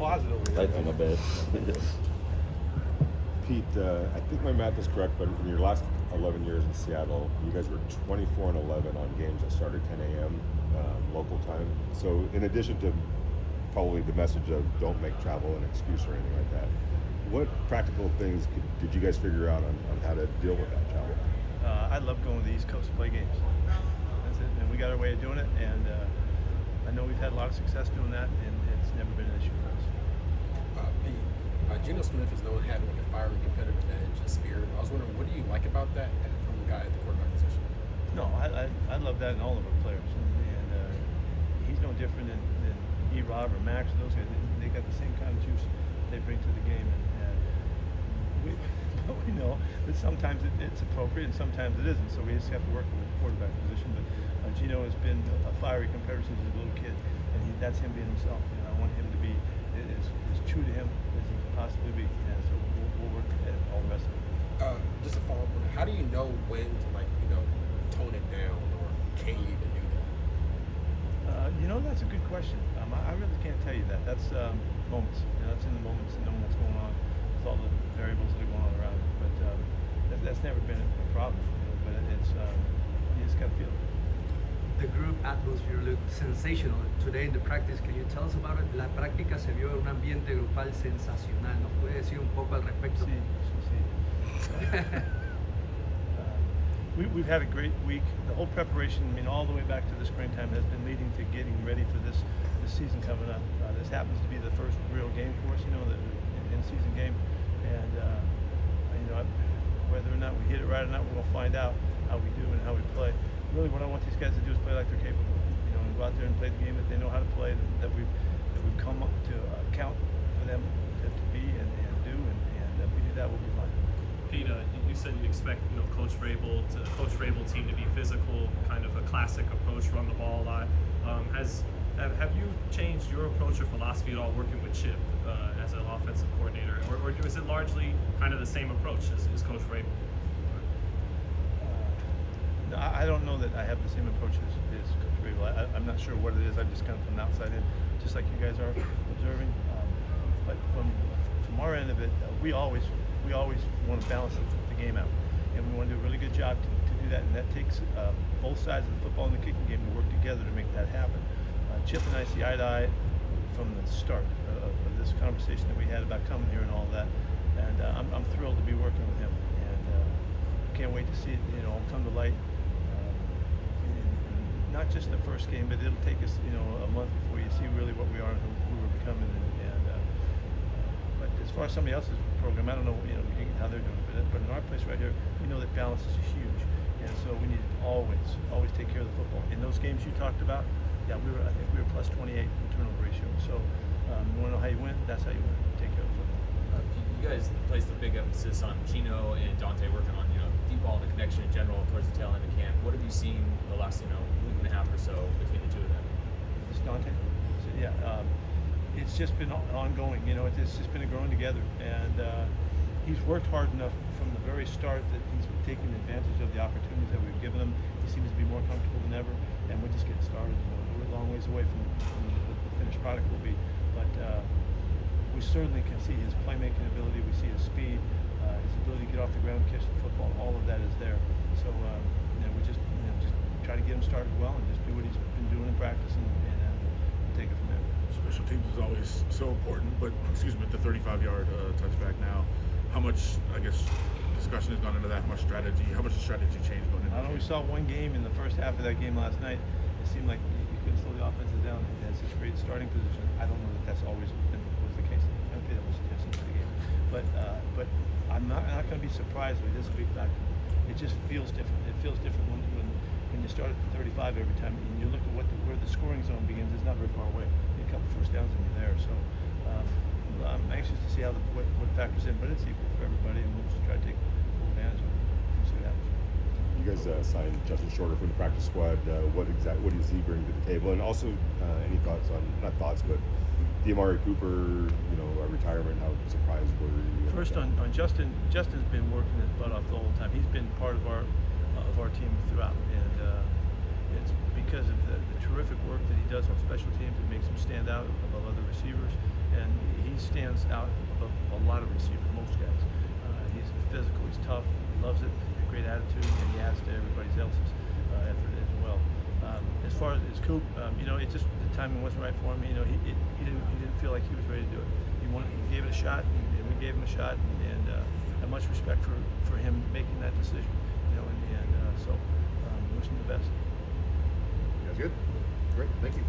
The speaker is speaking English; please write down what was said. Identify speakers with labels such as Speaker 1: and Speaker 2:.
Speaker 1: closet over here.
Speaker 2: Lights on the bed.
Speaker 3: Pete, I think my math is correct, but in your last 11 years in Seattle, you guys were 24-11 on games that started 10 a.m. Local time. So in addition to probably the message of don't make travel an excuse or anything like that, what practical things did you guys figure out on how to deal with that travel?
Speaker 1: I love going to the East Coast to play games. That's it, and we got our way of doing it, and I know we've had a lot of success doing that, and it's never been an issue for us.
Speaker 4: Pete, Geno Smith is known having like a fiery competitive edge and spirit. I was wondering, what do you like about that from a guy at the quarterback position?
Speaker 1: No, I love that in all of our players, and he's no different than E-Rob or Max or those guys. They got the same kind of juice they bring to the game, and we know that sometimes it's appropriate and sometimes it isn't. So we just have to work with the quarterback position. But Geno has been a fiery competitor since he was a little kid, and that's him being himself. I want him to be as true to him as he can possibly be, and so we'll work at all the rest of it.
Speaker 4: Just a follow-up on that. How do you know when to tone it down, or can you even do that?
Speaker 1: That's a good question. I really can't tell you that. That's moments. That's in the moments and knowing what's going on with all the variables that are going on around it. But that's never been a problem. But it's you just got to feel it.
Speaker 5: The group atmosphere looked sensational today in the practice. Can you tell us about it? La práctica se vio un ambiente grupal sensacional. ¿Nos puede decir un poco al respecto?
Speaker 1: Sí. We've had a great week. The whole preparation, all the way back to the springtime, has been leading to getting ready for this season coming up. This happens to be the first real game for us, the in-season game, and whether or not we hit it right or not, we're going to find out how we do and how we play. Really, what I want these guys to do is play like they're capable. And go out there and play the game that they know how to play, that we've come up to account for them to be and do, and if we do that, we'll be fine.
Speaker 6: Pete, you said you expect Coach Vrabel team to be physical, kind of a classic approach, run the ball a lot. Have you changed your approach or philosophy at all working with Chip as an offensive coordinator, or is it largely kind of the same approach as Coach Vrabel?
Speaker 1: I don't know that I have the same approach as Coach Vrabel. I'm not sure what it is. I'm just kind of from the outside in, just like you guys are observing. But from our end of it, we always want to balance the game out, and we want to do a really good job to do that. And that takes both sides of the football and the kicking game to work together to make that happen. Chip and I see eye to eye from the start of this conversation that we had about coming here and all that. And I'm thrilled to be working with him, and can't wait to see it all come to light. Not just the first game, but it'll take us a month before you see really what we are and who we're becoming. But as far as somebody else's program, I don't know how they're doing it. But in our place right here, we know that balance is huge, and so we need to always take care of the football. In those games you talked about, I think we were plus 28 in turnover ratio. So you want to know how you win? That's how you win. Take care of the football.
Speaker 7: You guys placed a big emphasis on Geno and Dante working on deep ball and the connection in general towards the tail end of camp. What have you seen the last week and a half or so between the two of them?
Speaker 1: It's Dante. So, it's just been ongoing. It's just been a growing together, and he's worked hard enough from the very start that he's taking advantage of the opportunities that we've given him. He seems to be more comfortable than ever, and we're just getting started. We're a long ways away from the finished product will be, but we certainly can see his playmaking ability. We see his speed, his ability to get off the ground and catch the football. All of that is there. So we just try to get him started well and just do what he's been doing in practice and take it from there.
Speaker 8: Special teams is always so important, but with the 35-yard touchback now, how much discussion has gone into that? How much the strategy changed going into
Speaker 1: I know we saw one game in the first half of that game last night. It seemed like you couldn't slow the offenses down. It has this great starting position. I don't know that that's always was the case. I don't think that was the case in the game. But I'm not going to be surprised with this big factor. It just feels different. It feels different when you start at the 35 every time and you look at where the scoring zone begins. It's not very far away. You get a couple first downs and you're there. So I'm anxious to see how what factors in, but it's equal for everybody, and we'll just try to take full advantage of it. We'll see what happens.
Speaker 3: You guys signed Justin Shorter from the practice squad. What does he bring to the table? And also, any thoughts on but the Amari Cooper, retirement? How surprised were you?
Speaker 1: First on Justin. Justin's been working his butt off the whole time. He's been part of our team throughout, and it's because of the terrific work that he does on special teams. It makes him stand out above other receivers, and stands out above a lot of receivers, most guys. He's physical, he's tough, he loves it, a great attitude, and he adds to everybody else's effort as well. As far as Coop, it just the timing wasn't right for him. He didn't feel like he was ready to do it. He gave it a shot, and we gave him a shot, and I have much respect for him making that decision. So wish him the best.
Speaker 2: You guys good? Great, thank you.